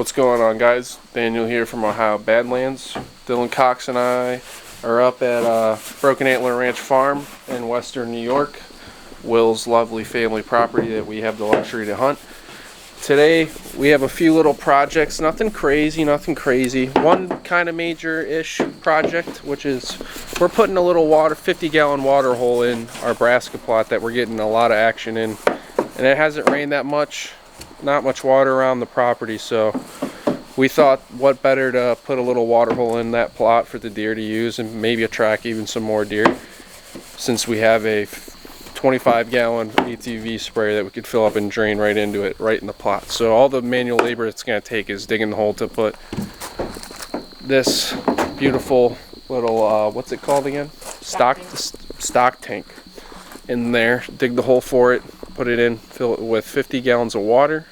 What's going on, guys? Daniel here from Ohio Badlands. Dylan Cox and I are up at Broken Antler Ranch Farm in western New York, Will's lovely family property that we have the luxury to hunt. Today we have a few little projects, nothing crazy. One kind of major-ish project, which is we're putting a little 50-gallon water hole in our brassica plot that we're getting a lot of action in, and it hasn't rained that much. Not much water around the property, so we thought what better to put a little water hole in that plot for the deer to use and maybe attract even some more deer, since we have a 25-gallon ATV sprayer that we could fill up and drain right into it, right in the plot. So all the manual labor it's going to take is digging the hole to put this beautiful little what's it called again? Stock tank in there. Dig the hole for it, put it in, fill it with 50 gallons of water,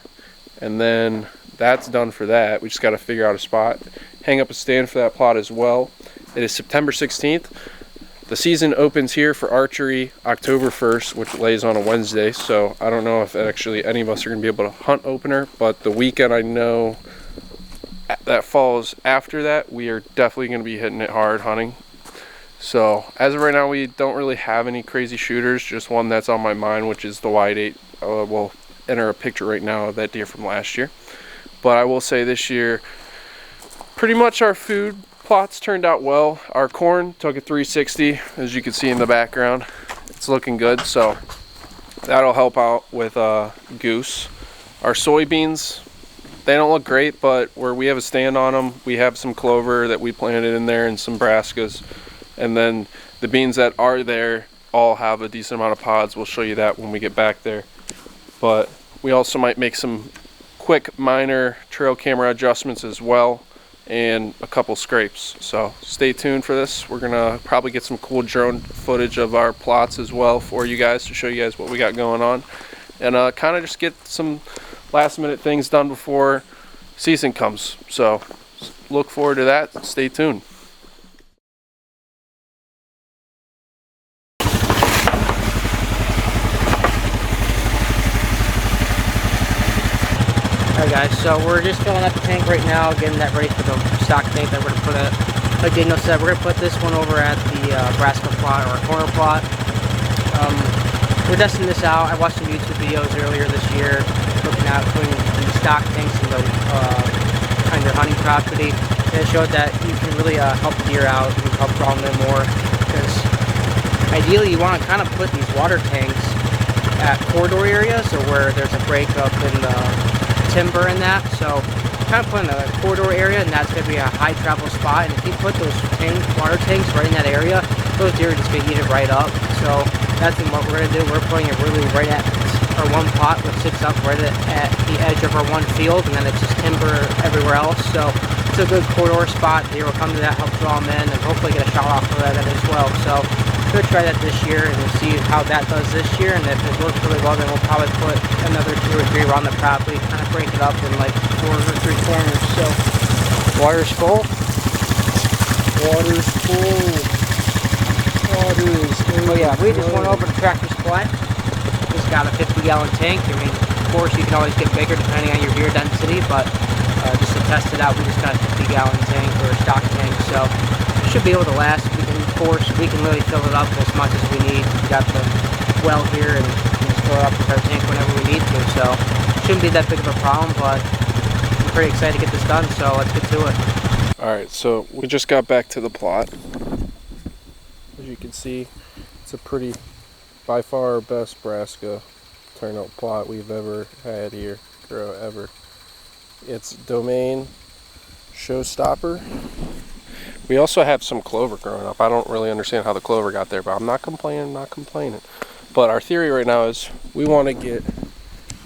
and then that's done for that. We just got to figure out a spot, hang up a stand for that plot as well. It is September 16th. The season opens here for archery October 1st, which lays on a Wednesday, so I don't know if actually any of us are going to be able to hunt opener, but the weekend I know that falls after that, we are definitely going to be hitting it hard hunting. So as of right now, we don't really have any crazy shooters, just one that's on my mind, which is the wide 8. We'll enter a picture right now of that deer from last year. But I will say this year, pretty much our food plots turned out well. Our corn took a 360, as you can see in the background. It's looking good, so that'll help out with goose. Our soybeans, they don't look great, but where we have a stand on them, we have some clover that we planted in there and some brassicas. And then the beans that are there all have a decent amount of pods. We'll show you that when we get back there. But we also might make some quick minor trail camera adjustments as well, and a couple scrapes. So stay tuned for this. We're gonna probably get some cool drone footage of our plots as well for you guys to show you guys what we got going on, and kind of just get some last minute things done before season comes. So look forward to that. Stay tuned. Alright guys, so we're just filling up the tank right now, getting that ready for the stock tank that we're going to put at. Like Daniel said, we're going to put this one over at the brassica plot, or corner plot. We're testing this out. I watched some YouTube videos earlier this year looking at putting the stock tanks in the kind of hunting property. And it showed that you can really help deer out, you can help draw them more, because ideally you want to kind of put these water tanks at corridor areas, or where there's a breakup in the timber in that, so kind of put in a corridor area, and that's going to be a high travel spot. And if you put those water tanks right in that area, those deer are just going to eat it right up. So that's what we're going to do. We're putting it really right at our one plot, which sits up right at the edge of our one field, and then it's just timber everywhere else. So it's a good corridor spot. Deer will come to that, help draw them in, and hopefully get a shot off of that as well. So we're going to try that this year, and we'll see how that does this year. And if it works really well, then we'll probably put another 2 or 3 around the property, kind of break it up in like 4 or 3 corners. So water's full. Water's full. Water is full. Oh yeah, we just went over to Tractor Supply. Just got a 50-gallon tank. I mean, of course, you can always get bigger depending on your deer density, but just to test it out, we just got a 50-gallon tank, or a stock tank. So it should be able to last. Of course, we can really fill it up as much as we need. We got the well here, and we can just fill it up with our tank whenever we need to. So it shouldn't be that big of a problem, but I'm pretty excited to get this done. So let's get to it. All right, so we just got back to the plot. As you can see, it's a pretty, by far our best brassica turnout plot we've ever had here, or ever. It's Domain Showstopper. We also have some clover growing up. I don't really understand how the clover got there, but I'm not complaining, But our theory right now is we want to get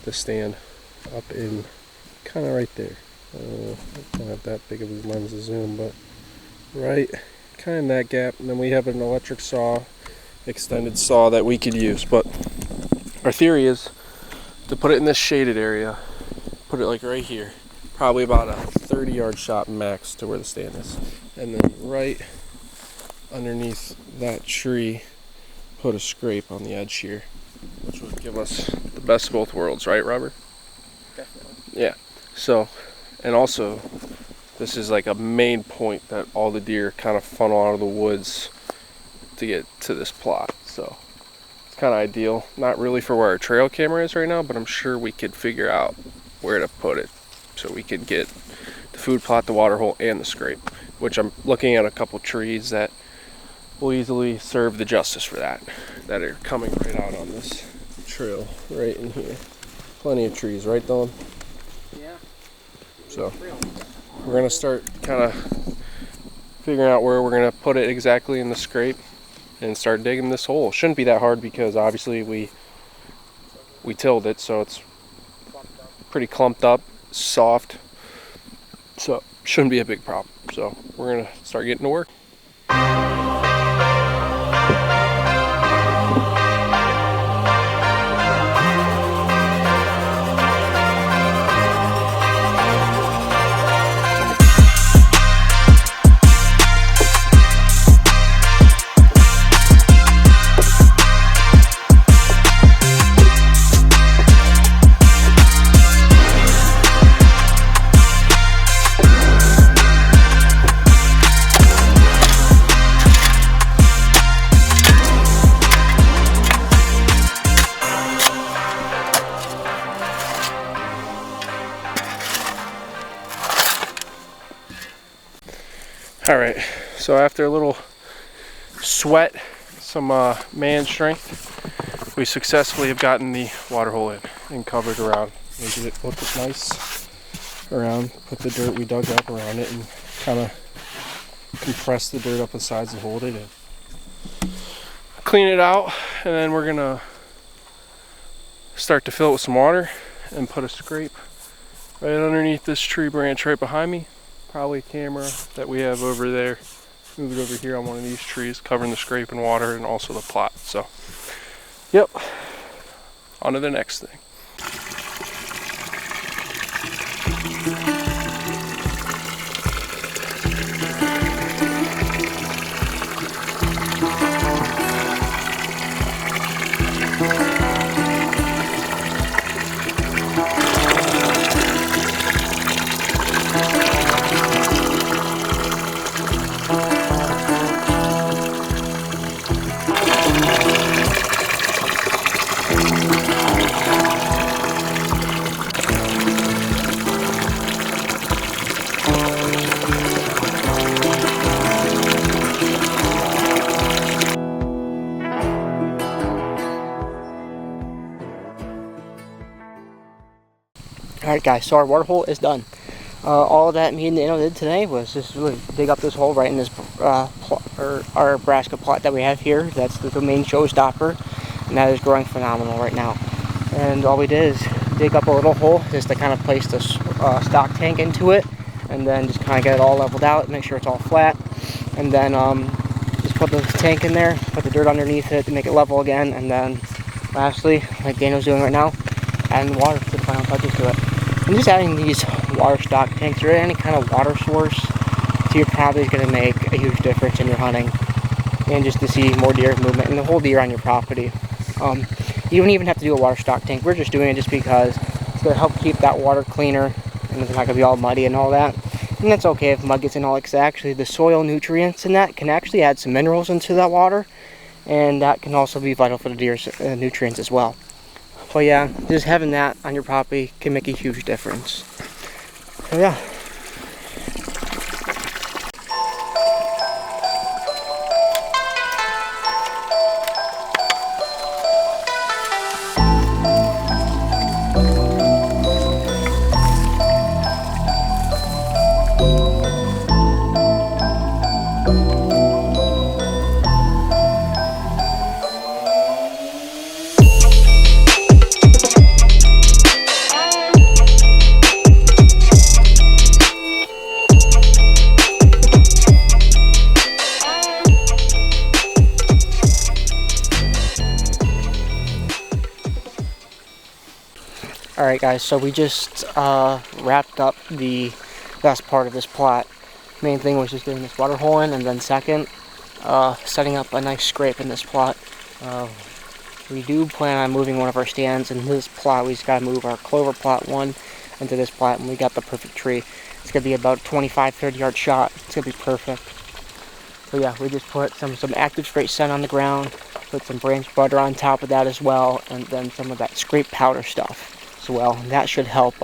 the stand up in kind of right there. It's not that big of a lens to zoom, but right kind of in that gap. And then we have an electric saw, extended saw that we could use. But our theory is to put it in this shaded area, put it like right here, probably about a 30-yard shot max to where the stand is. And then right underneath that tree, put a scrape on the edge here, which would give us the best of both worlds, right, Robert? Definitely. Yeah. So And also, this is like a main point that all the deer kind of funnel out of the woods to get to this plot. So it's kind of ideal. Not really for where our trail camera is right now, but I'm sure we could figure out where to put it so we could get the food plot, the water hole, and the scrape, which I'm looking at a couple trees that will easily serve the justice for that are coming right out on this trail right in here. Plenty of trees, right, Dylan? Yeah. So we're gonna start kind of figuring out where we're gonna put it exactly in the scrape and start digging this hole. Shouldn't be that hard because obviously we tilled it, so it's pretty clumped up, soft, so shouldn't be a big problem. So we're gonna start getting to work. Alright, so after a little sweat, some man strength, we successfully have gotten the water hole in and covered around. Made it look nice around, put the dirt we dug up around it and kind of compress the dirt up the sides and hold it in. Clean it out, and then we're gonna start to fill it with some water and put a scrape right underneath this tree branch right behind me. Probably a camera that we have over there. Move it over here on one of these trees, covering the scrape and water and also the plot. So, yep, on to the next thing. Alright guys, so our water hole is done. All that me and Dano did today was just really dig up this hole right in this our brassica plot that we have here. That's the main showstopper, and that is growing phenomenal right now. And all we did is dig up a little hole just to kind of place the stock tank into it, and then just kind of get it all leveled out, make sure it's all flat, and then just put the tank in there, put the dirt underneath it to make it level again, and then lastly, like Dano's doing right now, adding water to the final touches to it. And just adding these water stock tanks or any kind of water source to your property is going to make a huge difference in your hunting, and just to see more deer movement and the whole deer on your property. You don't even have to do a water stock tank. We're just doing it just because it's going to help keep that water cleaner and it's not going to be all muddy and all that. And that's okay if mud gets in all, because actually the soil nutrients in that can actually add some minerals into that water, and that can also be vital for the deer's nutrients as well. So yeah, just having that on your property can make a huge difference. So yeah. Alright guys, so we just wrapped up the last part of this plot. Main thing was just getting this water hole in, and then second, setting up a nice scrape in this plot. We do plan on moving one of our stands in this plot. We just got to move our clover plot one into this plot, and we got the perfect tree. It's gonna be about a 25-30 yard shot. It's gonna be perfect. So yeah, we just put some active straight sun on the ground, put some branch butter on top of that as well, and then some of that scrape powder stuff as well. And that should help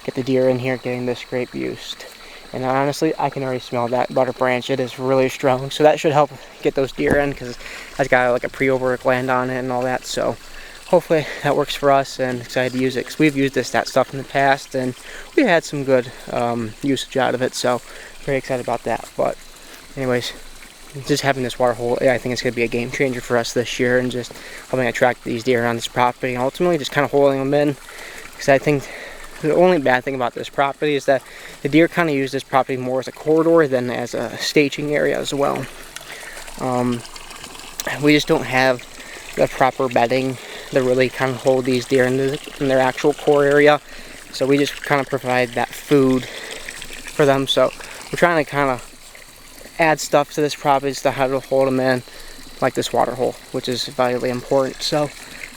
get the deer in here getting the scrape used. And honestly, I can already smell that butter branch. It is really strong, so that should help get those deer in, because it's got like a pre-over gland on it and all that. So hopefully that works for us, and excited to use it, because we've used that stuff in the past and we had some good usage out of it. So very excited about that. But anyways, just having this water hole, I think it's going to be a game changer for us this year, and just helping attract these deer on this property, and ultimately just kind of holding them in. Because I think the only bad thing about this property is that the deer kind of use this property more as a corridor than as a staging area as well. We just don't have the proper bedding to really kind of hold these deer in their actual core area. So we just kind of provide that food for them. So we're trying to kind of add stuff to this property to how to hold them in, like this water hole, which is vitally important. So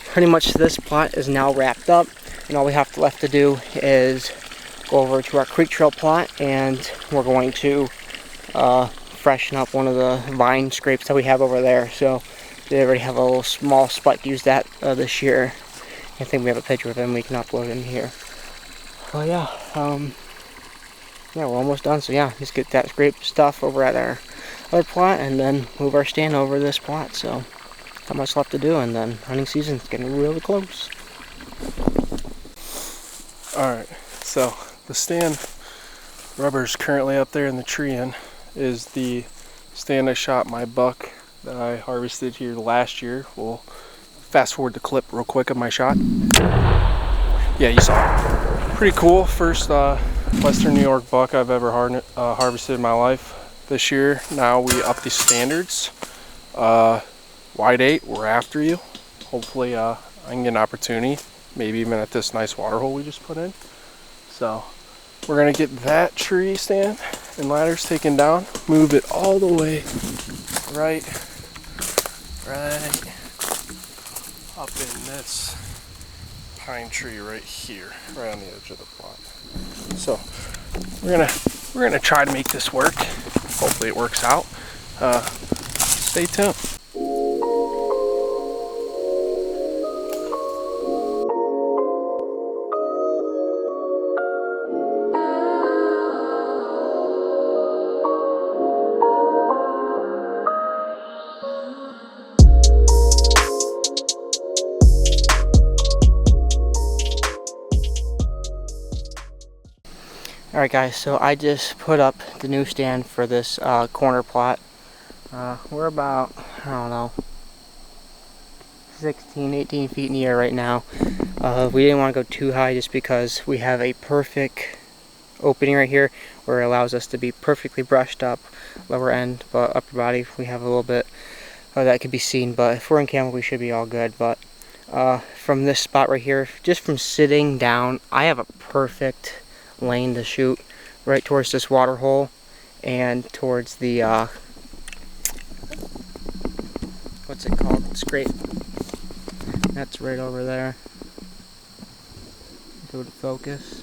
pretty much this plot is now wrapped up, and all we have left to do is go over to our creek trail plot, and we're going to freshen up one of the vine scrapes that we have over there. So they already have a little small spike used that this year. I think we have a picture of him we can upload in here. Oh yeah, yeah, we're almost done. So yeah, just get that scrape stuff over at our other plot, and then move our stand over to this plot. So not much left to do, and then hunting season's getting really close. Alright, so the stand rubber's currently up there in the tree in is the stand I shot my buck that I harvested here last year. We'll fast forward the clip real quick of my shot. Yeah, you saw it. Pretty cool. First Western New York buck I've ever harvested in my life this year. Now we up the standards. Wide 8, we're after you. Hopefully I can get an opportunity, maybe even at this nice water hole we just put in. So we're gonna get that tree stand and ladders taken down, move it all the way right up in this pine tree right here, right on the edge of the plot. So we're gonna try to make this work. Hopefully it works out. Stay tuned. Alright guys, so I just put up the new stand for this corner plot. We're about, I don't know, 16, 18 feet in the air right now. We didn't want to go too high just because we have a perfect opening right here where it allows us to be perfectly brushed up, lower end, but upper body we have a little bit that could be seen. But if we're in camera we should be all good. But from this spot right here, just from sitting down, I have a perfect lane to shoot right towards this water hole and towards the what's it called, scrape. That's right over there. Go to focus.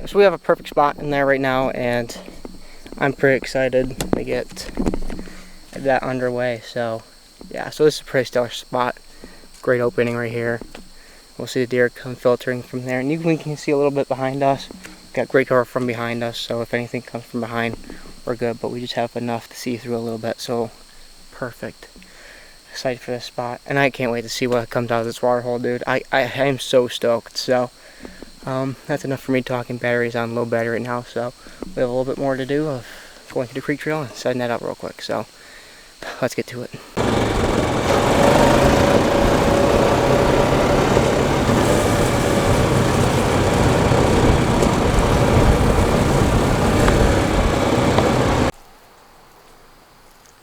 So we have a perfect spot in there right now, and I'm pretty excited to get that underway. So yeah, so this is a pretty stellar spot. Great opening right here. We'll see the deer come filtering from there, and we can see a little bit behind us. Got great cover from behind us, so if anything comes from behind, we're good, but we just have enough to see through a little bit. So perfect. Excited for this spot, and I can't wait to see what comes out of this water hole, dude. I am so stoked. So that's enough for me talking. Battery's on low battery right now, so we have a little bit more to do of going to the creek trail and setting that up real quick. So let's get to it.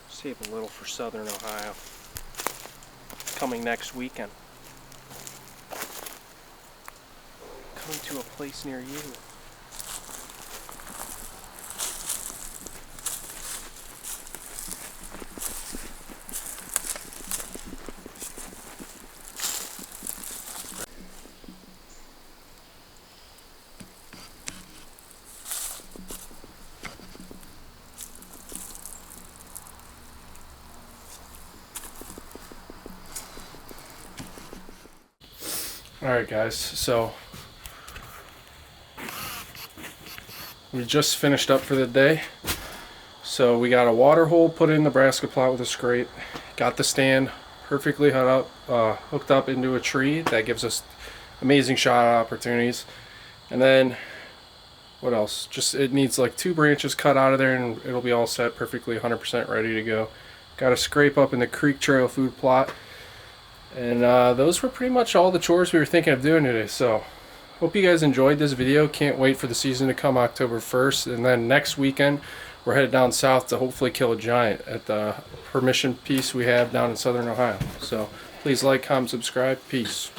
Save a little for Southern Ohio. Coming next weekend. Coming to a place near you. Alright guys, so we just finished up for the day. So we got a water hole put in the Nebraska plot with a scrape. Got the stand perfectly hooked up into a tree. That gives us amazing shot opportunities. And then what else? Just it needs like 2 branches cut out of there and it'll be all set, perfectly 100% ready to go. Got a scrape up in the Creek Trail food plot. And those were pretty much all the chores we were thinking of doing today. So hope you guys enjoyed this video. Can't wait for the season to come October 1st. And then next weekend we're headed down south to hopefully kill a giant at the permission piece we have down in southern Ohio. So please like, comment, subscribe. Peace.